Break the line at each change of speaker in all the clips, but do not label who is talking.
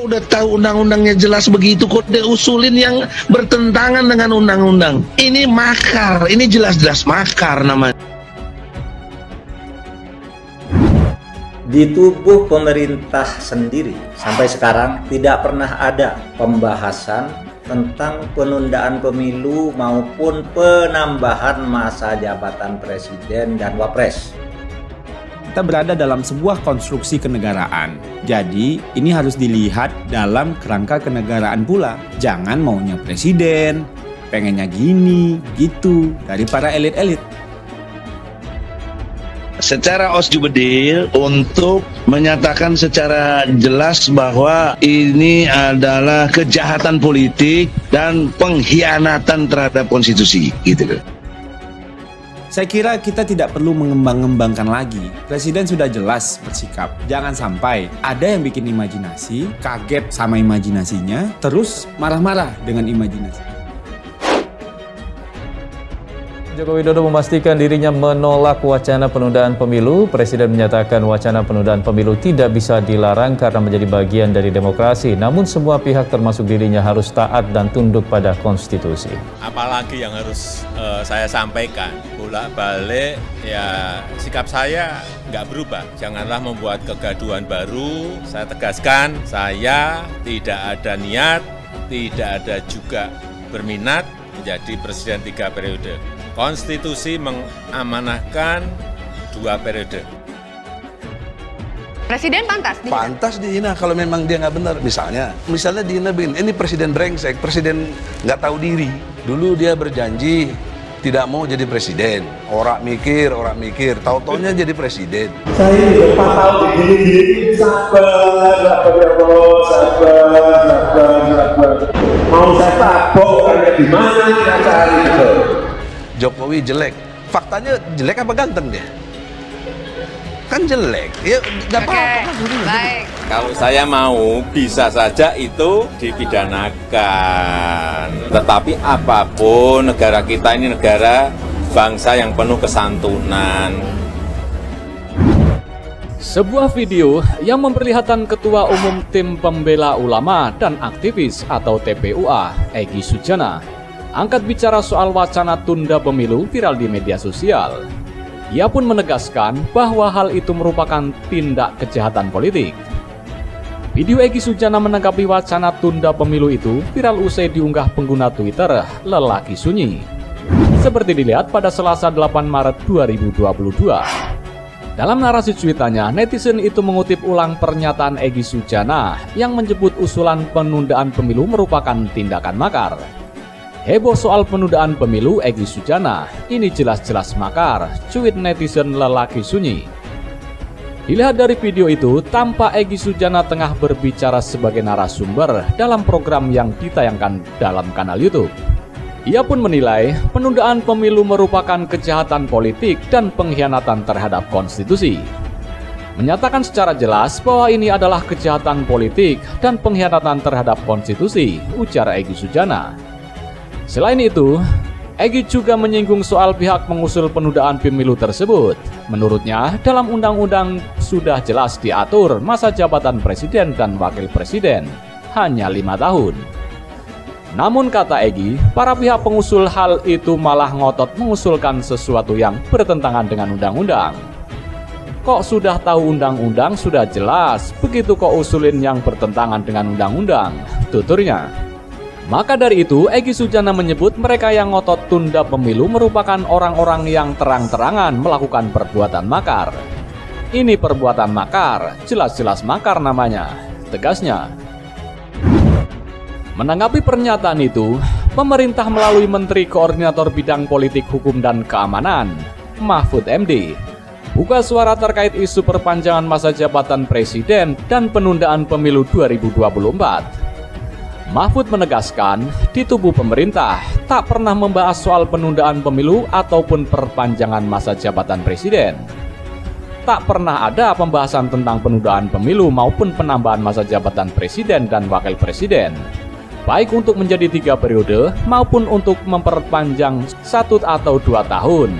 udah tahu undang-undangnya jelas begitu kok dia usulin yang bertentangan dengan undang-undang. Ini makar, ini jelas-jelas makar namanya.
Di tubuh pemerintah sendiri sampai sekarang tidak pernah ada pembahasan tentang penundaan pemilu maupun penambahan masa jabatan presiden dan wapres.
Kita berada dalam sebuah konstruksi kenegaraan. Jadi, ini harus dilihat dalam kerangka kenegaraan pula. Jangan maunya presiden, pengennya gini, gitu, dari para elit-elit.
Secara osjubedil untuk menyatakan secara jelas bahwa ini adalah kejahatan politik dan pengkhianatan terhadap konstitusi, gitu.
Saya kira kita tidak perlu mengembang-ngembangkan lagi. Presiden sudah jelas bersikap. Jangan sampai ada yang bikin imajinasi, kaget sama imajinasinya, terus marah-marah dengan imajinasi.
Joko Widodo memastikan dirinya menolak wacana penundaan pemilu. Presiden menyatakan wacana penundaan pemilu tidak bisa dilarang karena menjadi bagian dari demokrasi. Namun semua pihak termasuk dirinya harus taat dan tunduk pada konstitusi.
Apalagi yang harus saya sampaikan, bolak-balik ya sikap saya nggak berubah. Janganlah membuat kegaduhan baru. Saya tegaskan, saya tidak ada niat, tidak ada juga berminat menjadi presiden 3 periode. Konstitusi mengamanahkan 2 periode.
Presiden pantas dihina?
Pantas dihina kalau memang dia nggak benar. Misalnya dihina begini, ini presiden brengsek, presiden nggak tahu diri. Dulu dia berjanji tidak mau jadi presiden. Orang mikir, tahu-taunya jadi presiden.
Saya ini 4 tahun begini, sabar. Mau saya tabok, karena di mana kita cari itu.
Jokowi jelek. Faktanya jelek apa ganteng dia? Kan jelek. Ya nggak apa-apa.
Baik.
Kalau saya mau, bisa saja itu dipidanakan. Tetapi apapun, negara kita ini negara bangsa yang penuh kesantunan.
Sebuah video yang memperlihatkan Ketua Umum Tim Pembela Ulama dan Aktivis atau TPUA, Egy Sujana, angkat bicara soal wacana tunda pemilu viral di media sosial. Ia pun menegaskan bahwa hal itu merupakan tindak kejahatan politik. Video Egy Sujana menanggapi wacana tunda pemilu itu viral usai diunggah pengguna Twitter Lelaki Sunyi. Seperti dilihat pada Selasa 8 Maret 2022. Dalam narasi cuitannya, netizen itu mengutip ulang pernyataan Egy Sujana yang menyebut usulan penundaan pemilu merupakan tindakan makar. Heboh soal penundaan pemilu Egy Sujana, ini jelas-jelas makar, cuit netizen Lelaki Sunyi. Dilihat dari video itu, tampak Egy Sujana tengah berbicara sebagai narasumber dalam program yang ditayangkan dalam kanal YouTube. Ia pun menilai penundaan pemilu merupakan kejahatan politik dan pengkhianatan terhadap konstitusi. Menyatakan secara jelas bahwa ini adalah kejahatan politik dan pengkhianatan terhadap konstitusi, ujar Egy Sujana. Selain itu, Egy juga menyinggung soal pihak mengusul penundaan pemilu tersebut. Menurutnya, dalam undang-undang sudah jelas diatur masa jabatan presiden dan wakil presiden, hanya 5 tahun. Namun kata Egy, para pihak pengusul hal itu malah ngotot mengusulkan sesuatu yang bertentangan dengan undang-undang. Kok sudah tahu undang-undang sudah jelas, begitu kok usulin yang bertentangan dengan undang-undang, tuturnya. Maka dari itu, Egy Sujana menyebut mereka yang ngotot tunda pemilu merupakan orang-orang yang terang-terangan melakukan perbuatan makar. Ini perbuatan makar, jelas-jelas makar namanya, tegasnya. Menanggapi pernyataan itu, pemerintah melalui Menteri Koordinator Bidang Politik Hukum dan Keamanan, Mahfud MD, buka suara terkait isu perpanjangan masa jabatan presiden dan penundaan pemilu 2024. Mahfud menegaskan, di tubuh pemerintah tak pernah membahas soal penundaan pemilu ataupun perpanjangan masa jabatan presiden. Tak pernah ada pembahasan tentang penundaan pemilu maupun penambahan masa jabatan presiden dan wakil presiden, baik untuk menjadi 3 periode maupun untuk memperpanjang 1 atau 2 tahun.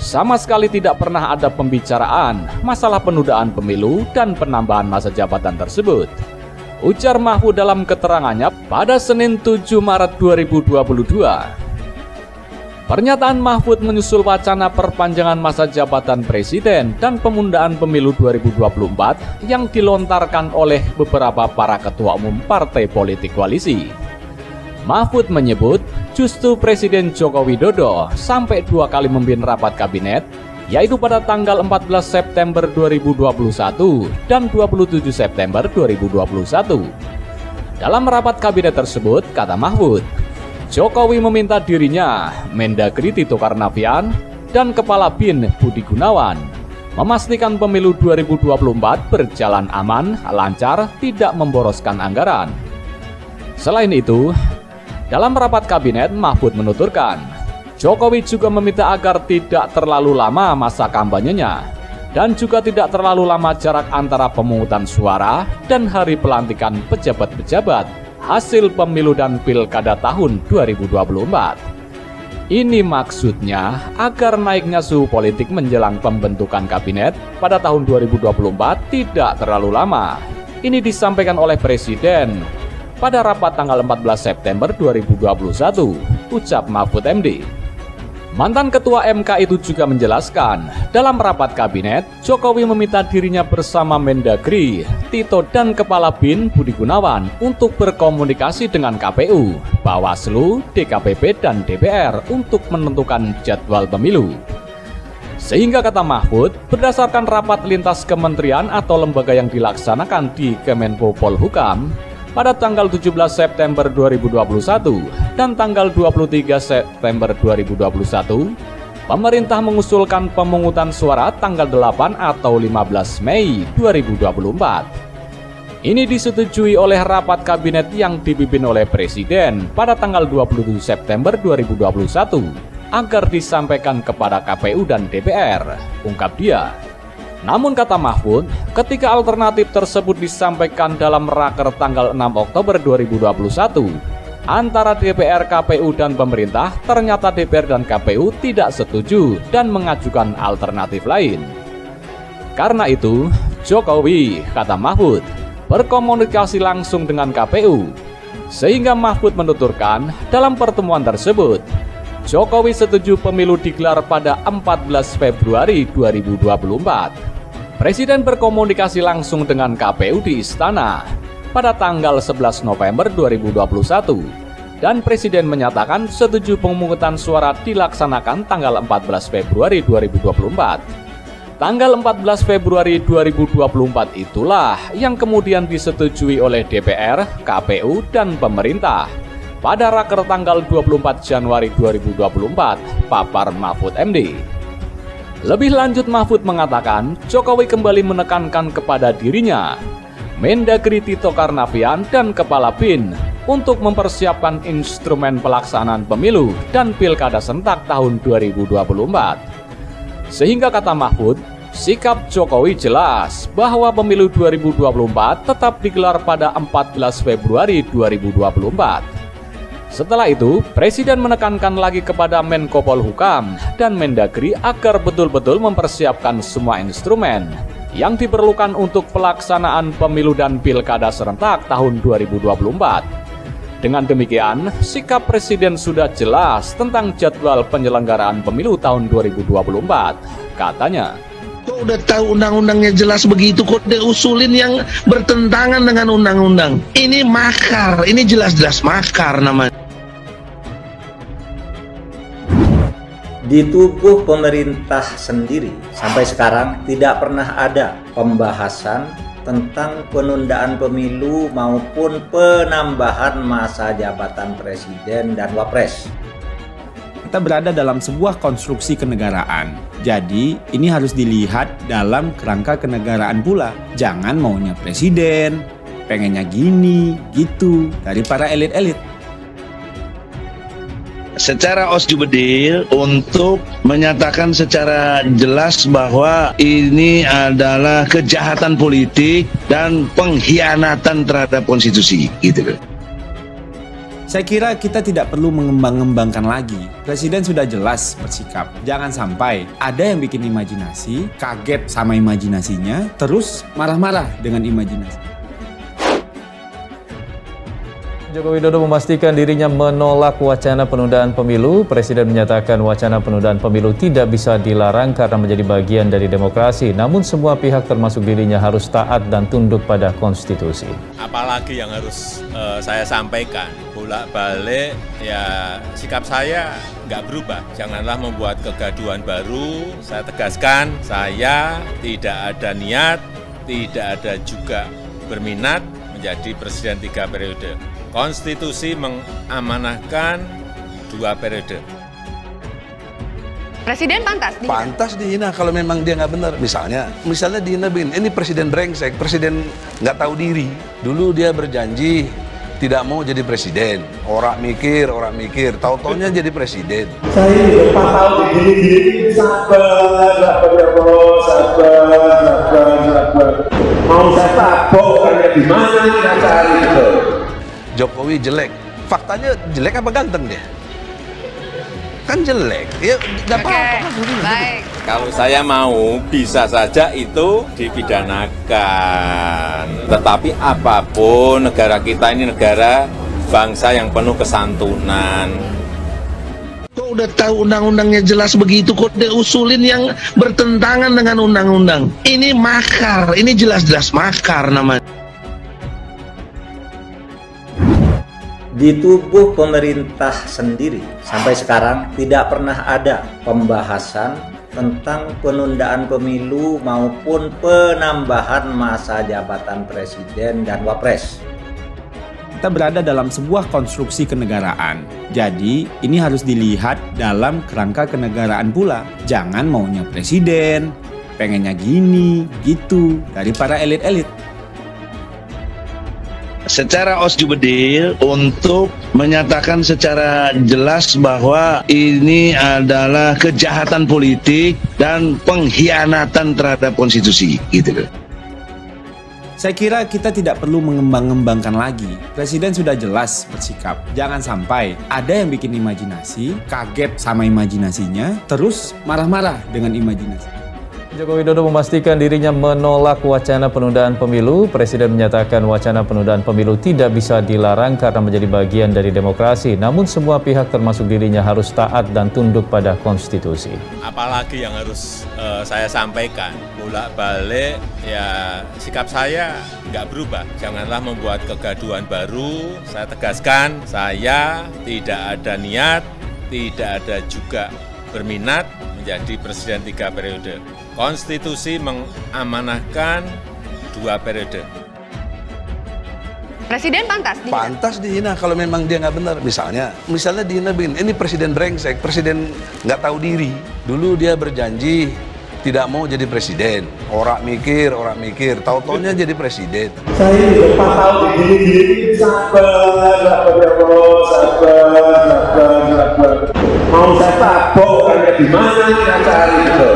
Sama sekali tidak pernah ada pembicaraan masalah penundaan pemilu dan penambahan masa jabatan tersebut, Ujar Mahfud dalam keterangannya pada Senin 7 Maret 2022. Pernyataan Mahfud menyusul wacana perpanjangan masa jabatan presiden dan penundaan pemilu 2024 yang dilontarkan oleh beberapa para ketua umum partai politik koalisi. Mahfud menyebut justru Presiden Joko Widodo sampai 2 kali memimpin rapat kabinet, yaitu pada tanggal 14 September 2021 dan 27 September 2021. Dalam rapat kabinet tersebut, kata Mahfud, Jokowi meminta dirinya, Mendagri Tito Karnavian, dan Kepala BIN Budi Gunawan memastikan pemilu 2024 berjalan aman, lancar, tidak memboroskan anggaran. Selain itu, dalam rapat kabinet, Mahfud menuturkan, Jokowi juga meminta agar tidak terlalu lama masa kampanyenya dan juga tidak terlalu lama jarak antara pemungutan suara dan hari pelantikan pejabat-pejabat hasil pemilu dan pilkada tahun 2024. Ini maksudnya agar naiknya suhu politik menjelang pembentukan kabinet pada tahun 2024 tidak terlalu lama. Ini disampaikan oleh Presiden pada rapat tanggal 14 September 2021, ucap Mahfud MD. Mantan Ketua MK itu juga menjelaskan, dalam rapat kabinet, Jokowi meminta dirinya bersama Mendagri, Tito dan Kepala BIN Budi Gunawan untuk berkomunikasi dengan KPU, Bawaslu, DKPP, dan DPR untuk menentukan jadwal pemilu. Sehingga kata Mahfud, berdasarkan rapat lintas kementerian atau lembaga yang dilaksanakan di Kemenko Polhukam, pada tanggal 17 September 2021 dan tanggal 23 September 2021, pemerintah mengusulkan pemungutan suara tanggal 8 atau 15 Mei 2024. Ini disetujui oleh rapat kabinet yang dipimpin oleh Presiden pada tanggal 27 September 2021 agar disampaikan kepada KPU dan DPR, ungkap dia. Namun kata Mahfud, ketika alternatif tersebut disampaikan dalam raker tanggal 6 Oktober 2021 antara DPR, KPU, dan pemerintah, ternyata DPR dan KPU tidak setuju dan mengajukan alternatif lain. Karena itu, Jokowi, kata Mahfud, berkomunikasi langsung dengan KPU. Sehingga Mahfud menuturkan dalam pertemuan tersebut, Jokowi setuju pemilu digelar pada 14 Februari 2024. Presiden berkomunikasi langsung dengan KPU di Istana pada tanggal 11 November 2021 dan Presiden menyatakan setuju pemungutan suara dilaksanakan tanggal 14 Februari 2024. Tanggal 14 Februari 2024 itulah yang kemudian disetujui oleh DPR, KPU, dan pemerintah. Pada raker tanggal 24 Januari 2024, papar Mahfud MD. Lebih lanjut Mahfud mengatakan, Jokowi kembali menekankan kepada dirinya, Mendagri Tito Karnavian dan Kepala BIN untuk mempersiapkan instrumen pelaksanaan pemilu dan pilkada serentak tahun 2024. Sehingga kata Mahfud, sikap Jokowi jelas bahwa pemilu 2024 tetap digelar pada 14 Februari 2024. Setelah itu, Presiden menekankan lagi kepada Menko Polhukam dan Mendagri agar betul-betul mempersiapkan semua instrumen yang diperlukan untuk pelaksanaan pemilu dan pilkada serentak tahun 2024. Dengan demikian, sikap Presiden sudah jelas tentang jadwal penyelenggaraan pemilu tahun 2024, katanya.
Kok udah tahu undang-undangnya jelas begitu, kok diusulin yang bertentangan dengan undang-undang? Ini makar, ini jelas-jelas makar namanya.
Di tubuh pemerintah sendiri, sampai sekarang tidak pernah ada pembahasan tentang penundaan pemilu maupun penambahan masa jabatan presiden dan wapres.
Kita berada dalam sebuah konstruksi kenegaraan. Jadi, ini harus dilihat dalam kerangka kenegaraan pula. Jangan maunya presiden, pengennya gini, gitu, dari para elit-elit.
Secara osjubedil untuk menyatakan secara jelas bahwa ini adalah kejahatan politik dan pengkhianatan terhadap konstitusi, gitu.
Saya kira kita tidak perlu mengembang-ngembangkan lagi. Presiden sudah jelas bersikap. Jangan sampai ada yang bikin imajinasi, kaget sama imajinasinya, terus marah-marah dengan imajinasi.
Joko Widodo memastikan dirinya menolak wacana penundaan pemilu. Presiden menyatakan wacana penundaan pemilu tidak bisa dilarang karena menjadi bagian dari demokrasi. Namun semua pihak termasuk dirinya harus taat dan tunduk pada konstitusi.
Apalagi yang harus saya sampaikan, bolak-balik ya sikap saya nggak berubah. Janganlah membuat kegaduhan baru. Saya tegaskan, saya tidak ada niat, tidak ada juga berminat menjadi presiden 3 periode. Konstitusi mengamanahkan 2 periode.
Presiden pantas dihina?
Pantas dihina kalau memang dia nggak benar. Misalnya dihina begini, ini presiden brengsek, presiden nggak tahu diri. Dulu dia berjanji tidak mau jadi presiden. Orang mikir, tahu-taunya jadi presiden.
Saya ini 4 tahun gini-gini, sabar ya bos, sabar. Mau saya tabok karena di mana kita cari itu.
Jokowi jelek. Faktanya jelek apa ganteng dia? Kan jelek. Ya nggak apa-apa.
Baik.
Kalau saya mau, bisa saja itu dipidanakan. Tetapi apapun, negara kita ini negara bangsa yang penuh kesantunan.
Kok udah tahu undang-undangnya jelas begitu, kok diusulin yang bertentangan dengan undang-undang? Ini makar, ini jelas-jelas makar namanya.
Di tubuh pemerintah sendiri sampai sekarang tidak pernah ada pembahasan tentang penundaan pemilu maupun penambahan masa jabatan presiden dan wapres.
Kita berada dalam sebuah konstruksi kenegaraan. Jadi, ini harus dilihat dalam kerangka kenegaraan pula. Jangan maunya presiden, pengennya gini, gitu, dari para elit-elit.
Secara osjubedil untuk menyatakan secara jelas bahwa ini adalah kejahatan politik dan pengkhianatan terhadap konstitusi, gitu.
Saya kira kita tidak perlu mengembang-ngembangkan lagi. Presiden sudah jelas bersikap. Jangan sampai ada yang bikin imajinasi, kaget sama imajinasinya, terus marah-marah dengan imajinasi.
Joko Widodo memastikan dirinya menolak wacana penundaan pemilu. Presiden menyatakan wacana penundaan pemilu tidak bisa dilarang karena menjadi bagian dari demokrasi. Namun semua pihak termasuk dirinya harus taat dan tunduk pada konstitusi.
Apalagi yang harus saya sampaikan, bolak-balik ya sikap saya nggak berubah. Janganlah membuat kegaduhan baru. Saya tegaskan, saya tidak ada niat, tidak ada juga berminat menjadi presiden 3 periode. Konstitusi mengamanahkan 2 periode.
Presiden pantas dihina?
Pantas dihina kalau memang dia nggak benar. Misalnya dihina begini, ini presiden brengsek, presiden nggak tahu diri. Dulu dia berjanji tidak mau jadi presiden. Orang mikir, tahu-taunya jadi presiden.
Saya ini 4 tahun gini-gini, sabar ya bos, sabar. Mau saya tabok karena di mana kita cari itu.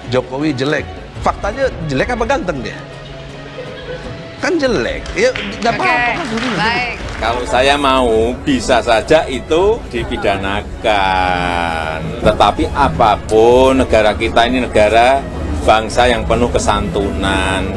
Jokowi jelek. Faktanya jelek apa ganteng dia? Kan jelek. Ya nggak apa-apa.
Baik.
Kalau saya mau, bisa saja itu dipidanakan. Tetapi apapun, negara kita ini negara bangsa yang penuh kesantunan.